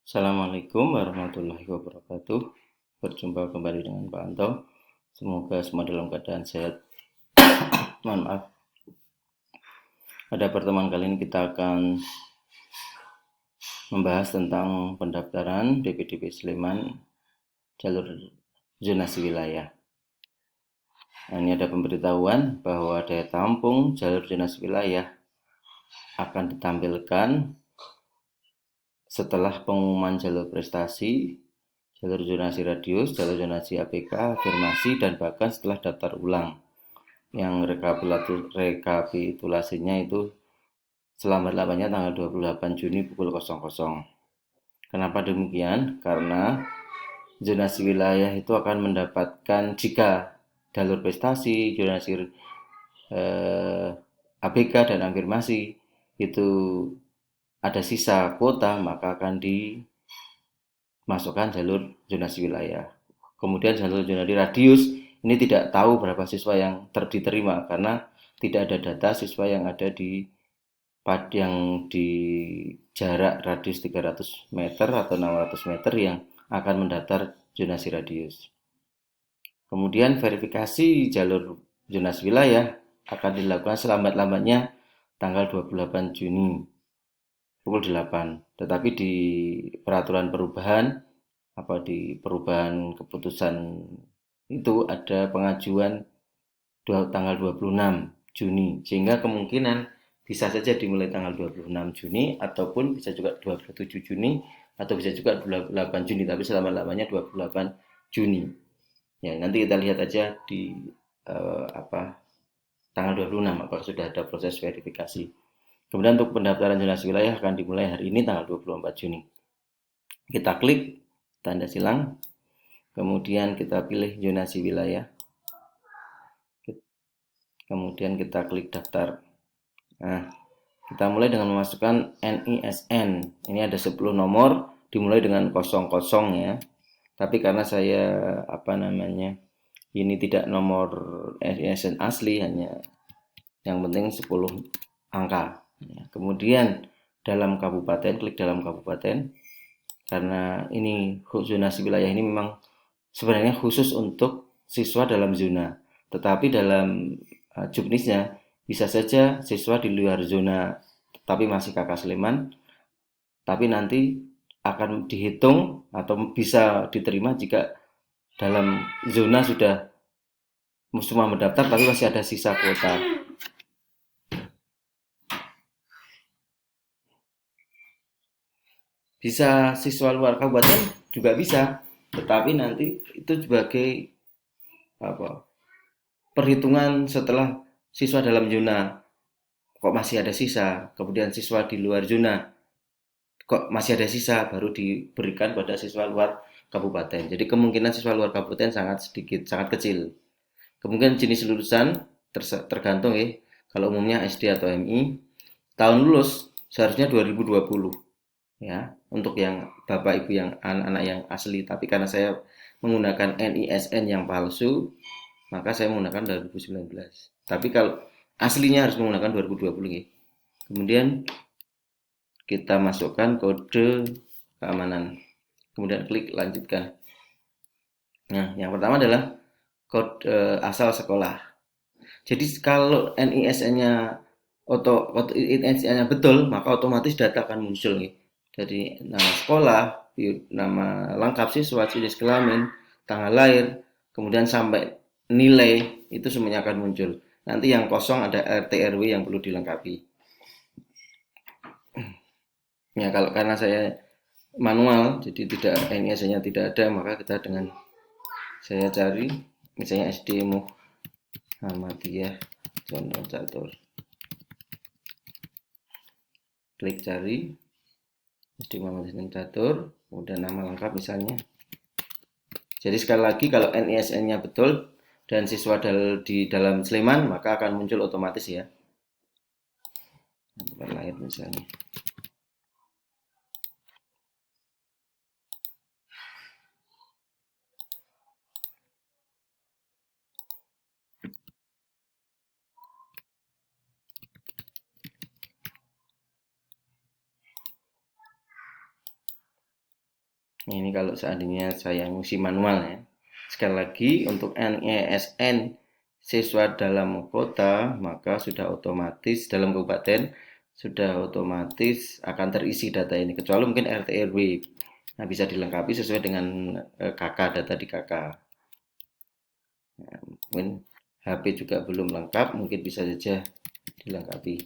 Assalamualaikum warahmatullahi wabarakatuh. Berjumpa kembali dengan Pak Anto. Semoga semua dalam keadaan sehat. Mohon maaf. Pada pertemuan kali ini kita akan membahas tentang pendaftaran DPDP Sleman jalur zonasi wilayah. Nah, ini ada pemberitahuan bahwa daya tampung jalur zonasi wilayah akan ditampilkan setelah pengumuman jalur prestasi, jalur zonasi radius, jalur zonasi APK, afirmasi, dan bahkan setelah daftar ulang yang rekapitulasinya itu selambat-lambatnya tanggal 28 Juni pukul 00. Kenapa demikian? Karena zonasi wilayah itu akan mendapatkan, jika jalur prestasi, zonasi ABK dan afirmasi itu ada sisa kuota, maka akan dimasukkan jalur zonasi wilayah. Kemudian jalur zonasi radius ini tidak tahu berapa siswa yang diterima karena tidak ada data siswa yang ada di jarak radius 300 meter atau 600 meter yang akan mendaftar zonasi radius. Kemudian verifikasi jalur zonasi wilayah akan dilakukan selambat-lambatnya tanggal 28 Juni pukul 8. Tetapi di peraturan perubahan di perubahan keputusan itu ada pengajuan tanggal 26 Juni, sehingga kemungkinan bisa saja dimulai tanggal 26 Juni ataupun bisa juga 27 Juni atau bisa juga 28 Juni, tapi selama-lamanya 28 Juni. Ya, nanti kita lihat aja di tanggal 26 apakah sudah ada proses verifikasi. Kemudian untuk pendaftaran zonasi wilayah akan dimulai hari ini tanggal 24 Juni. Kita klik tanda silang, kemudian kita pilih zonasi wilayah. Kemudian kita klik daftar. Nah, kita mulai dengan memasukkan NISN. Ini ada 10 nomor, dimulai dengan 00 ya. Tapi karena saya ini tidak nomor NISN asli, hanya yang penting 10 angka. Kemudian dalam kabupaten, klik dalam kabupaten. Karena ini zonasi wilayah ini memang sebenarnya khusus untuk siswa dalam zona. Tetapi dalam juknisnya bisa saja siswa di luar zona tapi masih kakak Sleman, tapi nanti akan dihitung atau bisa diterima jika dalam zona sudah semua mendaftar tapi masih ada sisa kuota. Bisa siswa luar kabupaten juga bisa, tetapi nanti itu sebagai perhitungan setelah siswa dalam zona kok masih ada sisa, kemudian siswa di luar zona kok masih ada sisa, baru diberikan pada siswa luar kabupaten. Jadi kemungkinan siswa luar kabupaten sangat sedikit, sangat kecil. Kemungkinan jenis lulusan tergantung ya. Kalau umumnya SD atau MI, tahun lulus seharusnya 2020 ya, untuk yang Bapak Ibu yang anak-anak yang asli. Tapi karena saya menggunakan NISN yang palsu, maka saya menggunakan 2019. Tapi kalau aslinya harus menggunakan 2020 ya. Kemudian kita masukkan kode keamanan. Kemudian klik lanjutkan. Nah, yang pertama adalah kode asal sekolah. Jadi kalau NISN-nya betul, maka otomatis data akan muncul nih. Jadi nama sekolah, nama lengkap siswa, jenis kelamin, tanggal lahir, kemudian sampai nilai itu semuanya akan muncul. Nanti yang kosong ada RT RW yang perlu dilengkapi. Ya, kalau karena saya manual, jadi tidak NISN-nya tidak ada, maka kita dengan saya cari misalnya SD Muhammadiyah Jono Catur. Klik cari SD Muhammadiyah Catur, kemudian nama lengkap misalnya. Jadi sekali lagi kalau NISN-nya betul dan siswa di dalam Sleman, maka akan muncul otomatis ya. Tempat lahir misalnya. Ini kalau seandainya saya ngisi manual ya. Sekali lagi untuk NESN siswa dalam kota maka sudah otomatis dalam kabupaten sudah otomatis akan terisi data ini kecuali mungkin RT RW. Nah, bisa dilengkapi sesuai dengan KK data di KK. Nah, mungkin HP juga belum lengkap, mungkin bisa saja dilengkapi.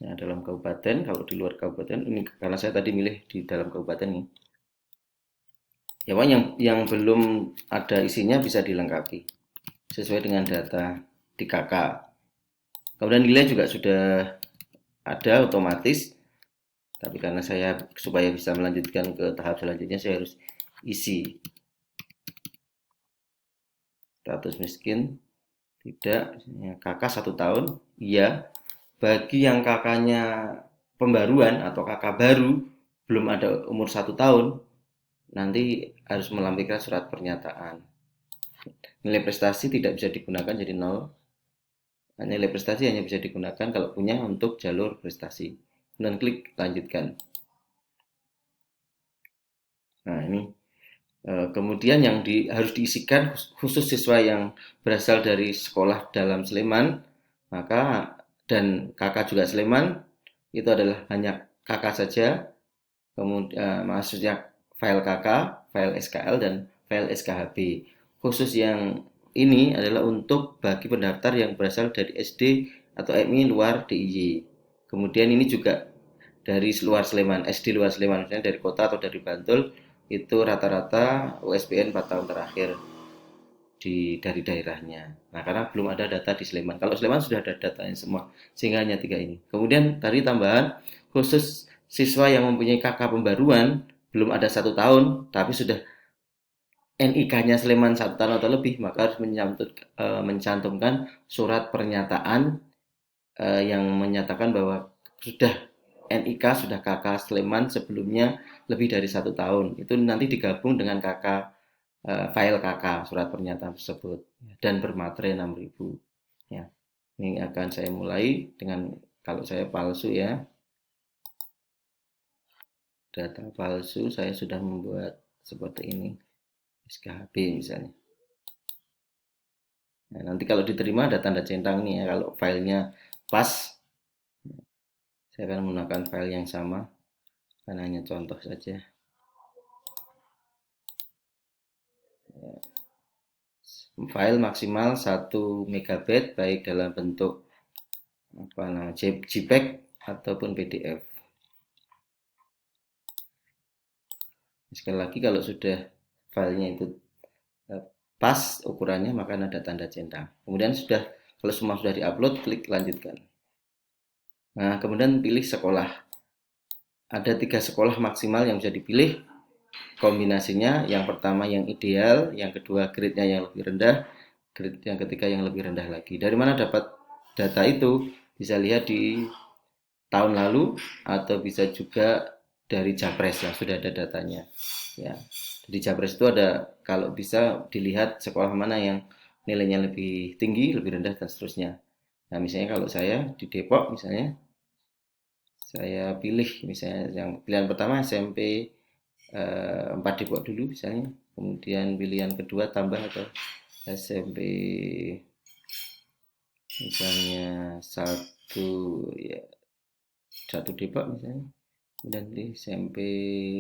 Nah, dalam kabupaten, kalau di luar kabupaten, ini karena saya tadi milih di dalam kabupaten nih. Ya, Pak, yang belum ada isinya bisa dilengkapi sesuai dengan data di KK. Kemudian nilai juga sudah ada otomatis, tapi karena saya supaya bisa melanjutkan ke tahap selanjutnya saya harus isi status miskin tidak ya, kakak 1 tahun iya bagi yang kakaknya pembaruan atau kakak baru belum ada umur 1 tahun nanti harus melampirkan surat pernyataan nilai prestasi tidak bisa digunakan jadi nol. Nilai prestasi hanya bisa digunakan kalau punya untuk jalur prestasi dan klik lanjutkan. Nah ini kemudian yang harus diisikan khusus siswa yang berasal dari sekolah dalam Sleman, maka dan kakak juga Sleman, itu adalah hanya kakak saja, kemudian maksudnya file kakak, file SKL dan file SKHB. Khusus yang ini adalah untuk bagi pendaftar yang berasal dari SD atau MI luar DIY. Kemudian ini juga dari luar Sleman, SD luar Sleman, misalnya dari kota atau dari Bantul, itu rata-rata USBN 4 tahun terakhir dari daerahnya. Nah, karena belum ada data di Sleman. Kalau Sleman sudah ada datanya semua, sehingga hanya 3 ini. Kemudian tadi tambahan, khusus siswa yang mempunyai KK pembaruan, belum ada 1 tahun, tapi sudah NIK-nya Sleman 1 tahun atau lebih, maka harus mencantumkan surat pernyataan yang menyatakan bahwa sudah NIK sudah KK Sleman sebelumnya lebih dari 1 tahun. Itu nanti digabung dengan KK file KK surat pernyataan tersebut dan bermaterai 6.000. Ya, ini akan saya mulai dengan kalau saya palsu ya data palsu saya sudah membuat seperti ini SKHB misalnya. Nah, nanti kalau diterima ada tanda centang nih ya kalau filenya pas saya akan menggunakan file yang sama karena hanya contoh saja. File maksimal 1 MB baik dalam bentuk JPEG ataupun PDF. Sekali lagi kalau sudah filenya itu pas ukurannya maka ada tanda centang. Kemudian sudah kalau semua sudah diupload klik lanjutkan. Nah kemudian pilih sekolah. Ada 3 sekolah maksimal yang bisa dipilih. Kombinasinya yang pertama yang ideal, yang kedua grade-nya yang lebih rendah, grade yang ketiga yang lebih rendah lagi. Dari mana dapat data itu? Bisa lihat di tahun lalu atau bisa juga dari Japres yang sudah ada datanya. Ya, di Japres itu ada kalau bisa dilihat sekolah mana yang nilainya lebih tinggi, lebih rendah dan seterusnya. Nah, misalnya kalau saya di Depok misalnya saya pilih misalnya yang pilihan pertama SMP 4 Depok dulu misalnya. Kemudian pilihan kedua tambah atau SMP misalnya ya satu Depok misalnya. Kemudian di SMP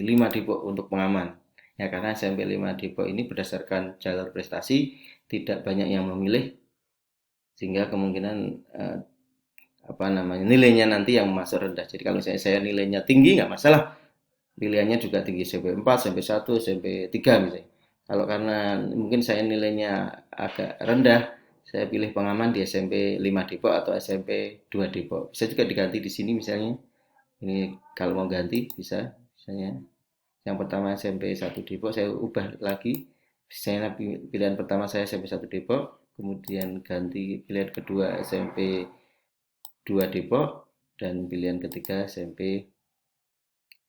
5 Depok untuk pengaman. Ya karena SMP 5 Depok ini berdasarkan jalur prestasi tidak banyak yang memilih sehingga kemungkinan apa namanya nilainya nanti yang masuk rendah. Jadi kalau saya nilainya tinggi nggak masalah. Pilihannya juga tinggi SMP 4, SMP 1, SMP 3 misalnya. Kalau karena mungkin saya nilainya agak rendah, saya pilih pengaman di SMP 5 Depok atau SMP 2 Depok. Bisa juga diganti di sini misalnya. Ini kalau mau ganti bisa misalnya yang pertama SMP 1 Depok saya ubah lagi. Saya pilihan pertama saya SMP 1 Depok, kemudian ganti pilihan kedua SMP 2 Depok dan pilihan ketiga SMP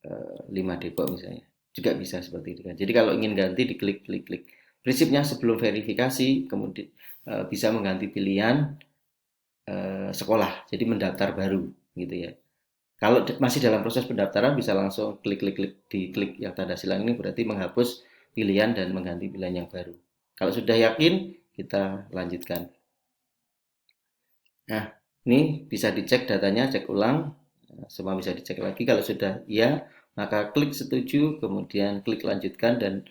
5 Depok misalnya. Juga bisa seperti itu kan. Jadi kalau ingin ganti diklik klik klik. Prinsipnya sebelum verifikasi kemudian bisa mengganti pilihan sekolah. Jadi mendaftar baru gitu ya. Kalau masih dalam proses pendaftaran bisa langsung klik-klik-klik di klik yang tanda silang ini berarti menghapus pilihan dan mengganti pilihan yang baru. Kalau sudah yakin, kita lanjutkan. Nah, ini bisa dicek datanya, cek ulang. Nah, semua bisa dicek lagi. Kalau sudah iya, maka klik setuju, kemudian klik lanjutkan dan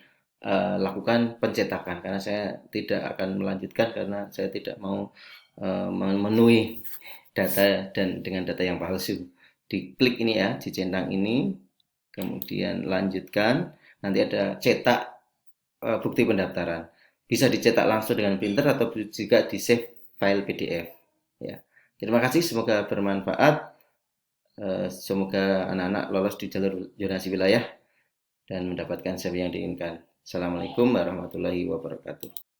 lakukan pencetakan. Karena saya tidak akan melanjutkan karena saya tidak mau memenuhi data dan dengan data yang palsu. Diklik ini ya, dicentang ini, kemudian lanjutkan. Nanti ada cetak bukti pendaftaran. Bisa dicetak langsung dengan printer atau juga di save file PDF. Ya. Terima kasih, semoga bermanfaat. Semoga anak-anak lolos di jalur zonasi wilayah dan mendapatkan CV yang diinginkan. Assalamualaikum warahmatullahi wabarakatuh.